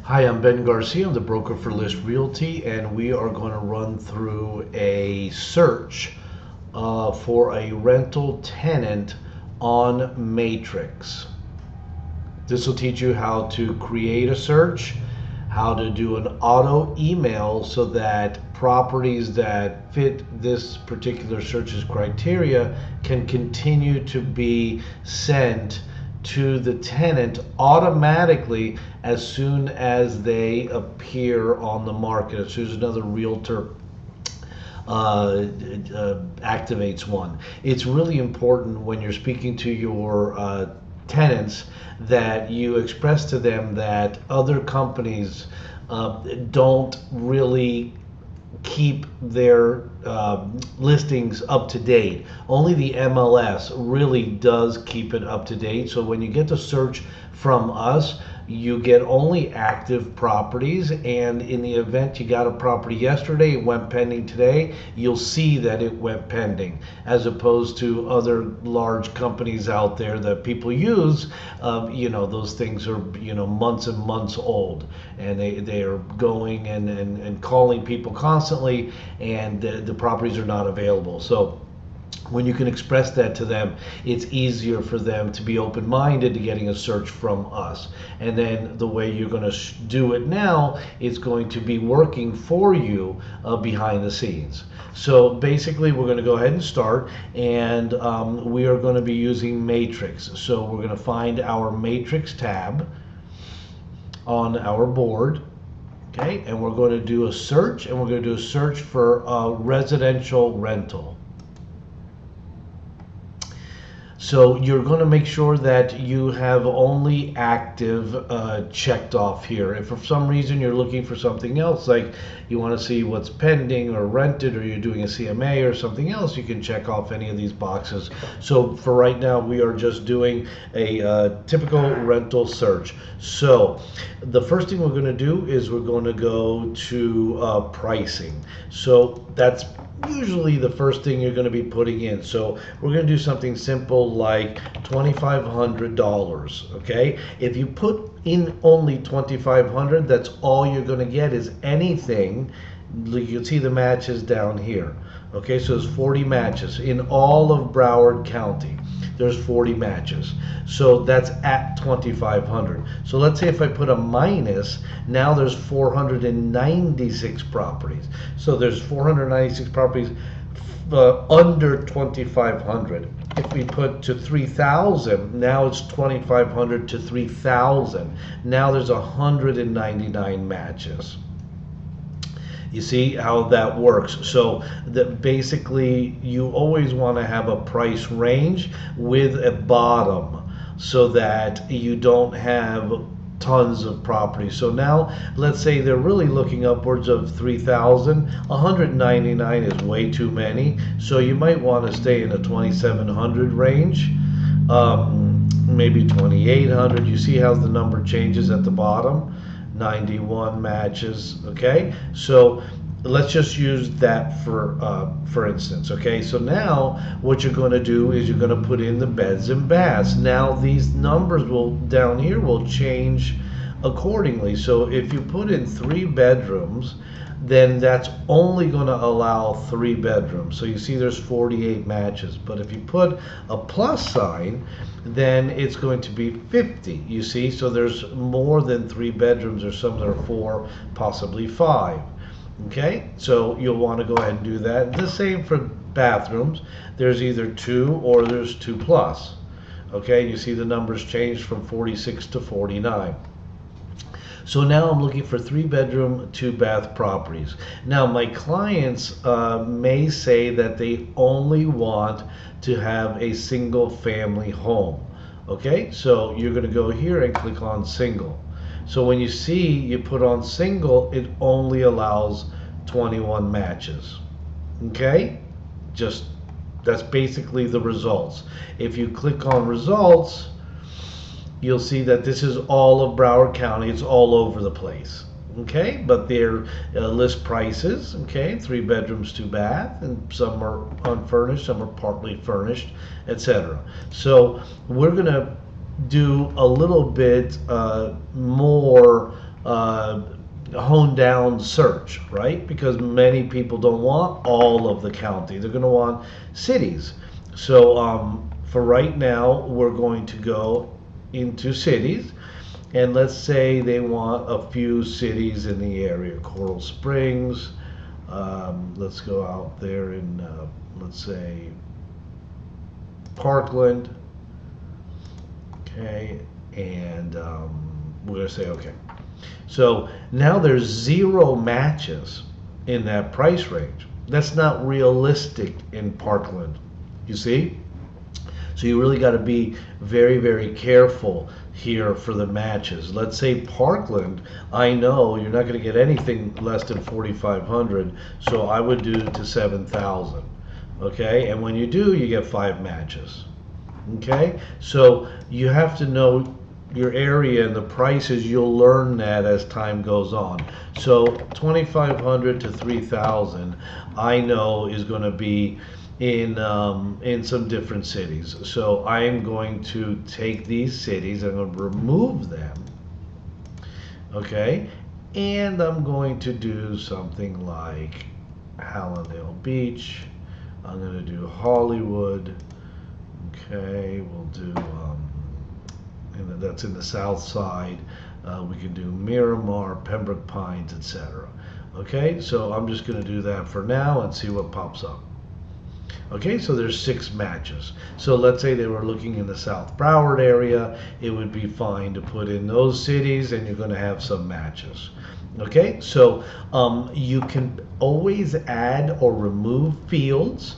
Hi, I'm Ben Garcia. I'm the broker for List Realty, and we are going to run through a search for a rental tenant on Matrix. This will teach you how to create a search, how to do an auto email so that properties that fit this particular search's criteria can continue to be sent to the tenant automatically as soon as they appear on the market, as soon as another realtor activates one. It's really important when you're speaking to your tenants that you express to them that other companies don't really keep their listings up to date. Only the MLS really does keep it up to date. So when you get the search from us, you get only active properties, and in the event you got a property yesterday, it went pending today, you'll see that it went pending, as opposed to other large companies out there that people use. Those things are months and months old, and they are going and calling people constantly, and the properties are not available. So when you can express that to them, it's easier for them to be open-minded to getting a search from us. And then the way you're going to do it now is going to be working for you behind the scenes. So basically, we're going to go ahead and start, and we are going to be using Matrix. So we're going to find our Matrix tab on our board. Okay, and we're going to do a search, and we're going to do a search for a residential rental. So you're going to make sure that you have only active checked off here. If for some reason you're looking for something else, like you want to see what's pending or rented, or you're doing a CMA or something else, you can check off any of these boxes. So for right now, we are just doing a typical rental search. So the first thing we're going to do is we're going to go to pricing. So that's usually the first thing you're going to be putting in. So we're going to do something simple like $2,500. Okay, if you put in only $2,500, that's all you're going to get is anything. You can see the matches down here. Okay, so there's 40 matches in all of Broward County. There's 40 matches, so that's at 2,500. So let's say if I put a minus, now there's 496 properties. So there's 496 properties under 2,500. If we put to 3,000, now it's 2,500 to 3,000. Now there's 199 matches. You see how that works? So that basically you always want to have a price range with a bottom so that you don't have tons of properties. So now let's say they're really looking upwards of 3,000. 199 is way too many. So you might want to stay in the 2,700 range. Maybe 2,800. You see how the number changes at the bottom? 91 matches. Okay, so let's just use that for instance. Okay, so now what you're going to do is you're going to put in the beds and baths. Now these numbers will down here will change accordingly. So if you put in 3 bedrooms, then that's only going to allow 3 bedrooms. So you see there's 48 matches. But if you put a plus sign, then it's going to be 50. You see, so there's more than 3 bedrooms, or some that are 4, possibly 5. Okay, so you'll want to go ahead and do that. The same for bathrooms. There's either 2 or there's 2 plus. Okay, you see the numbers changed from 46 to 49. So now I'm looking for 3 bedroom, 2 bath properties. Now my clients may say that they only want to have a single family home. Okay, so you're going to go here and click on single. So when you see you put on single, it only allows 21 matches. Okay, just that's basically the results. If you click on results, you'll see that this is all of Broward County. It's all over the place. Okay, but they're list prices. Okay, 3 bedrooms, 2 bath, and some are unfurnished, some are partly furnished, etc. So we're gonna do a little bit more down search, right? Because many people don't want all of the county. They're going to want cities. So for right now, we're going to go into cities. And let's say they want a few cities in the area, Coral Springs. Let's go out there in, let's say, Parkland. Okay, and we're going to say okay. So now there's 0 matches in that price range. That's not realistic in Parkland, you see? So you really got to be very, very careful here for the matches. Let's say Parkland, I know you're not going to get anything less than 4,500, so I would do to 7,000. Okay, and when you do, you get 5 matches. Okay, so you have to know your area and the prices. You'll learn that as time goes on. So 2,500 to 3,000, I know is going to be in some different cities. So I am going to take these cities, I'm going to remove them, okay, and I'm going to do something like Hallandale Beach. I'm going to do Hollywood. Okay, we'll do, and that's in the south side. We can do Miramar, Pembroke Pines, etc. Okay, so I'm just going to do that for now and see what pops up. Okay, so there's 6 matches. So let's say they were looking in the South Broward area, it would be fine to put in those cities and you're going to have some matches. Okay, so you can always add or remove fields.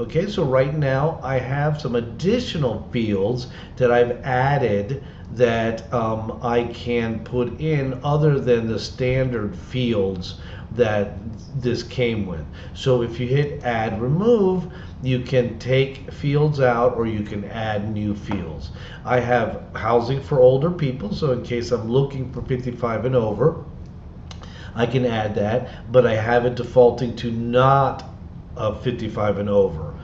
Okay, so right now I have some additional fields that I've added that I can put in other than the standard fields that this came with. So if you hit add remove, you can take fields out or you can add new fields. I have housing for older people, so in case I'm looking for 55 and over, I can add that, but I have it defaulting to not 55 and over.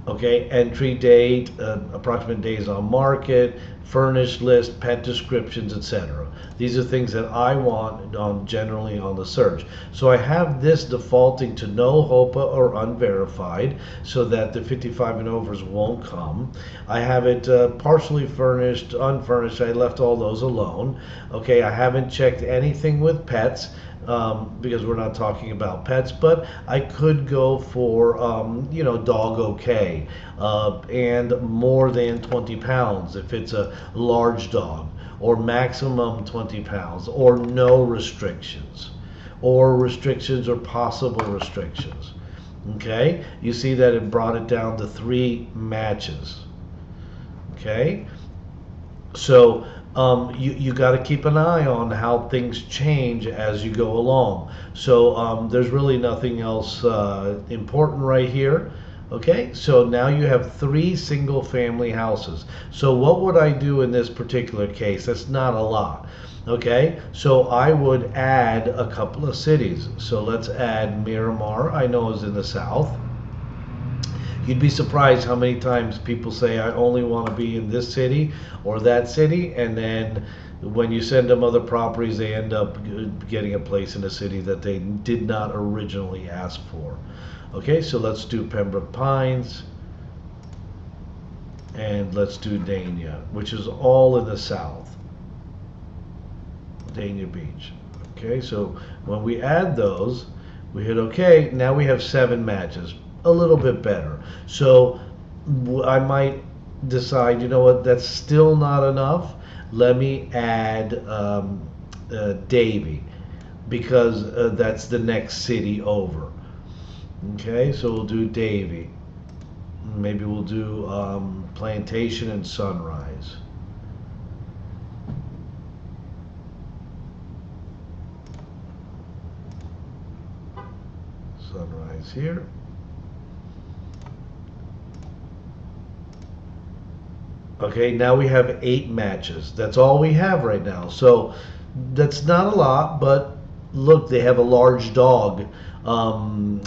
Okay, entry date, approximate days on market, furnished list, pet descriptions, etc. These are things that I want generally on the search. So I have this defaulting to no HOPA or unverified so that the 55 and overs won't come. I have it partially furnished, unfurnished. I left all those alone. Okay, I haven't checked anything with pets. Because we're not talking about pets, but I could go for, dog okay, and more than 20 pounds if it's a large dog, or maximum 20 pounds, or no restrictions, or restrictions or possible restrictions. Okay, you see that it brought it down to 3 matches. Okay, so you got to keep an eye on how things change as you go along. So there's really nothing else important right here. Okay, so now you have 3 single family houses. So what would I do in this particular case? That's not a lot. Okay, so I would add a couple of cities. So let's add Miramar, I know is in the south. You'd be surprised how many times people say, I only want to be in this city or that city, and then when you send them other properties, they end up getting a place in a city that they did not originally ask for. Okay, so let's do Pembroke Pines, and let's do Dania, which is all in the south. Dania Beach. Okay, so when we add those, we hit OK. Now we have 7 matches. A little bit better. So I might decide, you know what, that's still not enough. Let me add Davie, because that's the next city over. Okay, so we'll do Davie. Maybe we'll do Plantation and Sunrise. Sunrise here. Okay, now we have 8 matches. That's all we have right now. So that's not a lot, but look, they have a large dog, and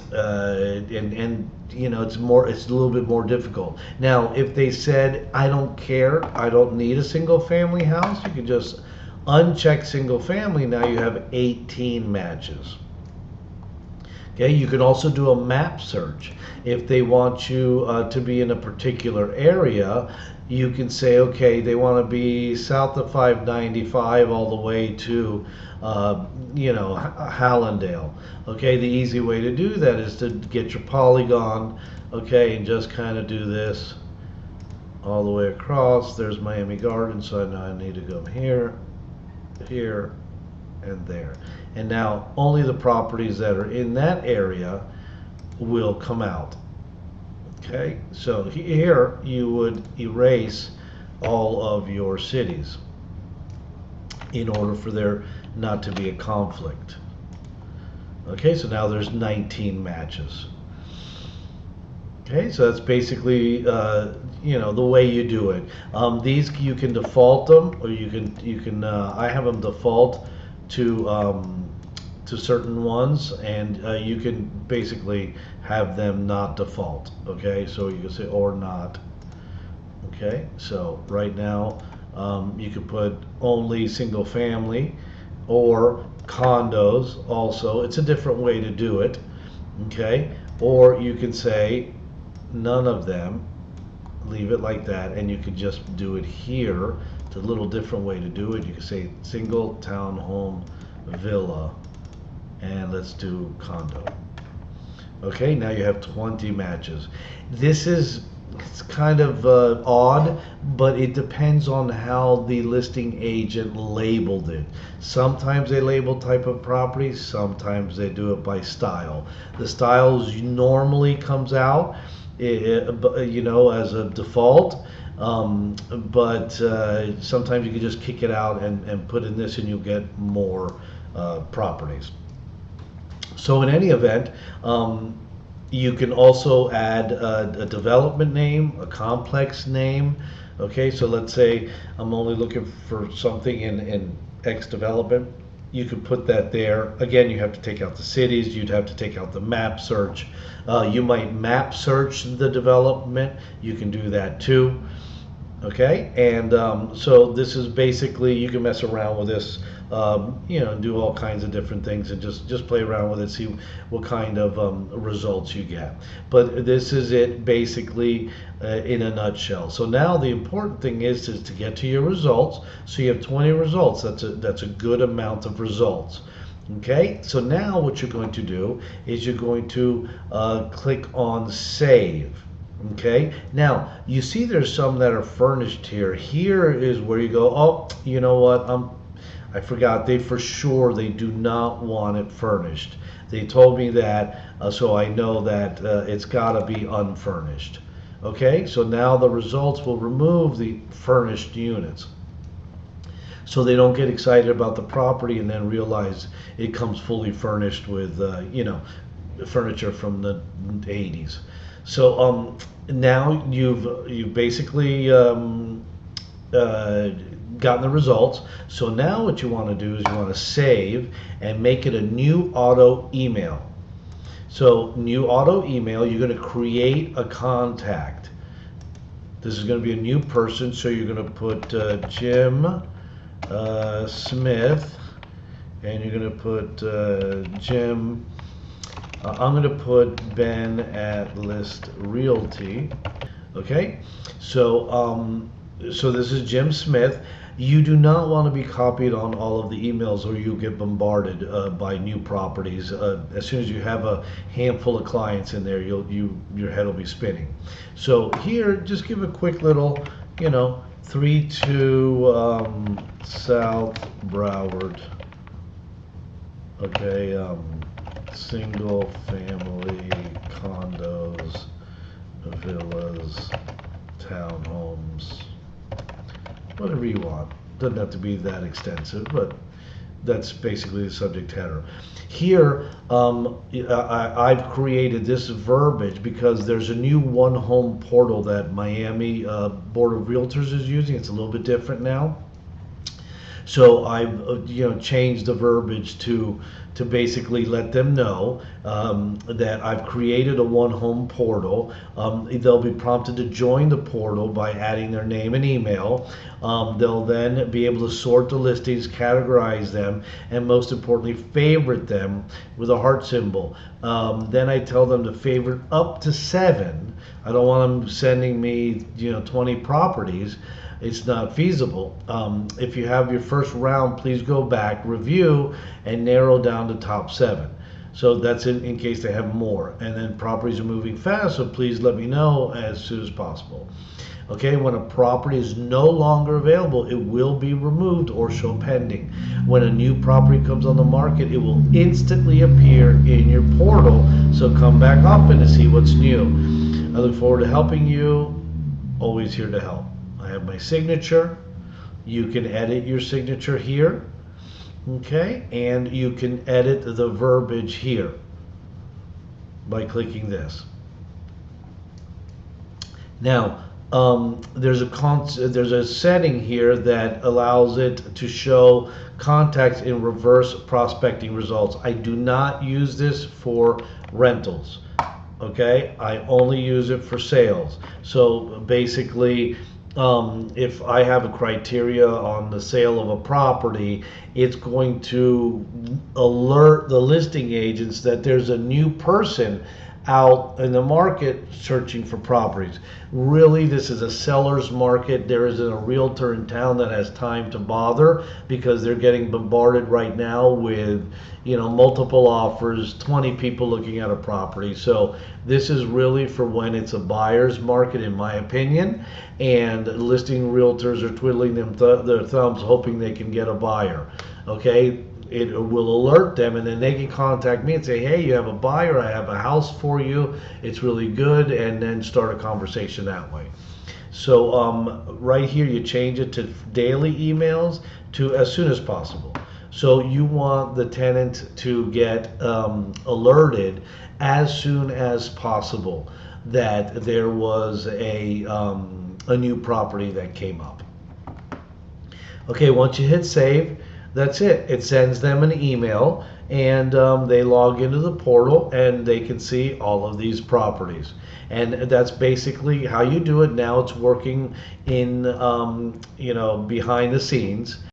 it's a little bit more difficult. Now, if they said, I don't care, I don't need a single family house, you could just Unchecked single family, now you have 18 matches. Okay, you can also do a map search. If they want you to be in a particular area, you can say, okay, they want to be south of 595 all the way to, Hallandale. Okay, the easy way to do that is to get your polygon, okay, and just kind of do this all the way across. There's Miami Gardens, so now I need to go here, here, and there. And now only the properties that are in that area will come out. Okay, so here you would erase all of your cities in order for there not to be a conflict. Okay, so now there's 19 matches. Okay, so that's basically the way you do it. These you can default them, or you can. I have them default to certain ones, and you can basically have them not default. Okay, so you can say or not. Okay, so right now you could put only single family or condos. Also, it's a different way to do it. Okay, or you can say none of them, leave it like that, and you could just do it here. It's a little different way to do it. You can say single townhome villa, and let's do condo. Okay, now you have 20 matches. It's kind of odd, but it depends on how the listing agent labeled it. Sometimes they label type of property, sometimes they do it by style. The styles normally comes out as a default, but sometimes you can just kick it out and put in this, and you'll get more properties. So in any event, you can also add a development name, a complex name. Okay, so let's say I'm only looking for something in X development. You could put that there. Again, you have to take out the cities. You'd have to take out the map search. You might map search the development. You can do that too. Okay, and so this is basically, you can mess around with this, do all kinds of different things, and just play around with it, see what kind of results you get. But this is it basically in a nutshell. So now the important thing is to get to your results. So you have 20 results. That's a good amount of results. Okay, so now what you're going to do is you're going to click on save. Okay, now you see there's some that are furnished here. Here is where you go, oh, you know what, I forgot, they do not want it furnished. They told me that, so I know that it's got to be unfurnished. Okay, so now the results will remove the furnished units, so they don't get excited about the property and then realize it comes fully furnished with furniture from the 80s. So now you've basically gotten the results. So now what you want to do is you want to save and make it a new auto email. So new auto email, you're going to create a contact. This is going to be a new person, so you're going to put Jim Smith, and you're going to put Jim. I'm going to put Ben at List Realty. Okay, so this is Jim Smith. You do not want to be copied on all of the emails, or you'll get bombarded by new properties. As soon as you have a handful of clients in there, your head will be spinning. So here, just give a quick little, 32 South Broward. Okay. Single family condos, villas, townhomes, whatever you want. Doesn't have to be that extensive, but that's basically the subject header. Here, I've created this verbiage because there's a new one home portal that Miami Board of Realtors is using. It's a little bit different now. So I've changed the verbiage to basically let them know that I've created a one home portal. They'll be prompted to join the portal by adding their name and email. They'll then be able to sort the listings, categorize them, and most importantly, favorite them with a heart symbol. Then I tell them to favorite up to 7. I don't want them sending me 20 properties. It's not feasible. If you have your first round, please go back, review, and narrow down the top 7. So that's in case they have more. And then properties are moving fast, so please let me know as soon as possible. Okay, when a property is no longer available, it will be removed or show pending. When a new property comes on the market, it will instantly appear in your portal. So come back often to see what's new. I look forward to helping you. Always here to help. I have my signature. You can edit your signature here. Okay, and you can edit the verbiage here by clicking this. Now, there's a setting here that allows it to show contacts in reverse prospecting results. I do not use this for rentals. Okay, I only use it for sales. So basically, if I have a criteria on the sale of a property, it's going to alert the listing agents that there's a new person out in the market searching for properties. Really, this is a seller's market. There isn't a realtor in town that has time to bother because they're getting bombarded right now with multiple offers, 20 people looking at a property. So this is really for when it's a buyer's market, in my opinion, and listing realtors are twiddling their thumbs hoping they can get a buyer. Okay, it will alert them, and then they can contact me and say, hey, you have a buyer, I have a house for you, it's really good, and then start a conversation that way. So right here you change it to daily emails to as soon as possible. So you want the tenant to get alerted as soon as possible that there was a new property that came up. Okay, once you hit save, that's it. It sends them an email, and they log into the portal and they can see all of these properties. And that's basically how you do it. Now it's working in behind the scenes.